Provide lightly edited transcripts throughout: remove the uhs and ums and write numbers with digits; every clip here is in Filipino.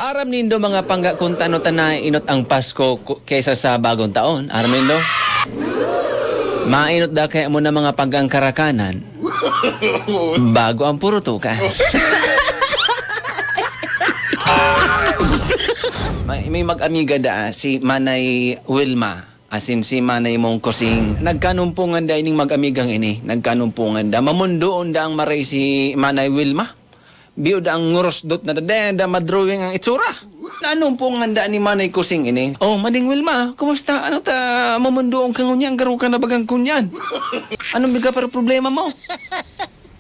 Aram nindo mga pangga kung tano tanay inot ang Pasko kaysa sa bagong taon. Aram nindo? Mainot da kaya mo na mga panggang karakanan bago ang puruto ka. may mag-amiga da si Manay Wilma. Asin si Manay mong kusing. Nagkanumpungan da ining mag-amigang ini. Nagkanumpungan da. Mamundoon da ang maray si Manay Wilma. Biyo da ang ngurosdot na da madrawing ang itsura. Nanumpungan da ni Manay kusing ini. Oh, Mading Wilma, kumusta? Ano ta mamundoon kang unyan? Garo ka na bagang kunyan? Anong biga para problema mo?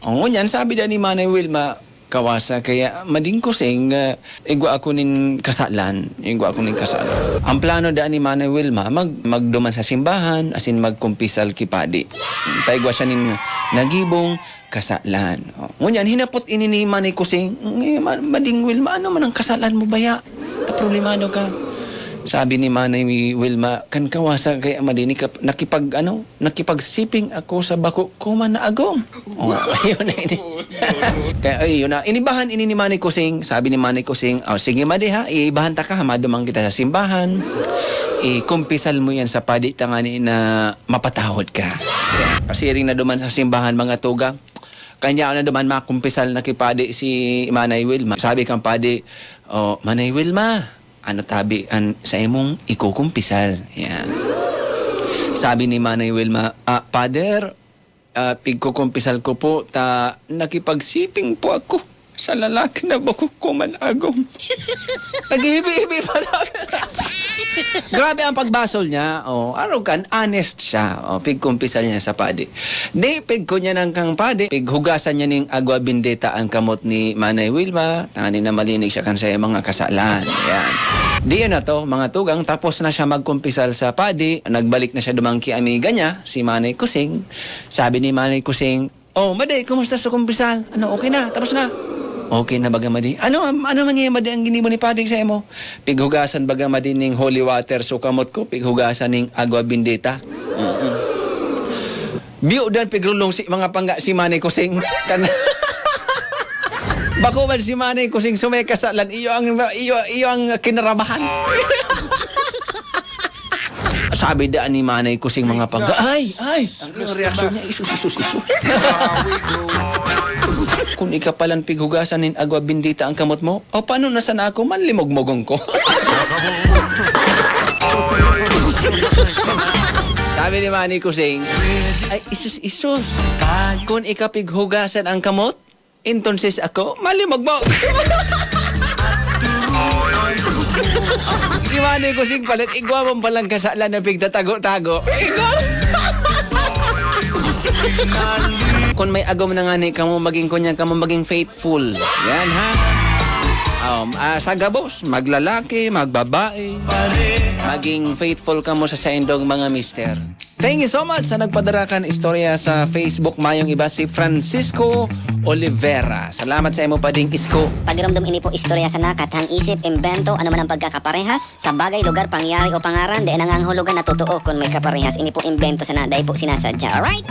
Oh, unyan, sabi da ni Manay Wilma, kawasa kaya Mading kusing igwa ako nin kasalan. Ang plano da ni Manay Wilma magduman sa simbahan asin magkumpisal kipadi. Paigwa siya nin nagibong kasalan. Oh. Ngunyan hinapot ini ni Manay kusing, Mading Wilma, ano man ang kasalan mo baya? Problemado ka. Sabi ni Manay Wilma, kan kawasa kaya madini nakipagsiping ako sa bako ko man na agong. Oh, ayun na ini. Kaya ayun na. Inibahan ini ni Manay kusing. Sabi ni Manay kusing, oh, sige madi ha, ibahan ta ka, madumang kita sa simbahan. Kumpisal mo yan sa padi tangani na mapatawad ka. Pasiring na duman sa simbahan mga tugang. Kanya na duman makumpisal na kipadi si Manay Wilma. Sabi kang padi, oh, Manay Wilma, ano tabi sa imong ikukumpisal. Yan. Sabi ni Manay Wilma, Pader, pigkukumpisal ko po, nakipagsiping po ako sa lalaki na bako ko man agong. Nag-ibi-ibi pa lang. Grabe ang pagbasol niya. Oh, arrogant, honest siya. Oh, pigkumpisal niya sa padi. Di, pigko niya ng kang padi. Pighugasan niya ng agwa bindeta ang kamot ni Manay Wilma. Tangani na malinig siya kan sa mga kasalan. Ayan. Di yun na to, mga tugang. Tapos na siya magkumpisal sa padi. Nagbalik na siya dumangki amiga niya, si Manay Kusing. Sabi ni Manay Kusing, oh, Maday, kumusta sa kumpisal? Ano, okay na? Tapos na? Okay na baga madi. Ano mangyay madi ang ginimo ni Pading sa imo? Pighugasan baga madi ning holy water so kamot ko, pighugasan ning agwa bindeta. Biyo dan pigrulong si mga pangga si Manay Kusing. Bako man si Manay Kusing sumay kasalan iyo ang kinarabahan. Sabi daan ni Manay Kusing mga pangga. Ay, ang reaksyon niya isus. Kung ikapalan pighugasan nin agwa bindita ang kamot mo, o paano na sana ako manlimog-mogong ko? Sabi ni Manay Kusing, ay isus. Kung ikapighugasan ang kamot, entonces ako malimog-mog. Si Manay Kusing palit, igwa mong palang kasalan na pigtatago-tago. Igwa! Kung may agom na nga ni kamo maging kunyan, kamo maging faithful. Yan ha. Sa gabos, maglalaki, magbabae. Maging faithful kamo sa saindong mga mister. Thank you so much sa nagpadarakan istorya sa Facebook. Mayong iba si Francisco Olivera. Salamat sa imo Pading Isko. Pagramdam ini po istorya sa nakatang isip, imbento, ano man ang pagkakaparehas sa bagay, lugar, pangyari o pangaran, di nanganghulugan na totoo kung may kaparehas. Ini po imbento sa na, dahil po sinasadya. Alright?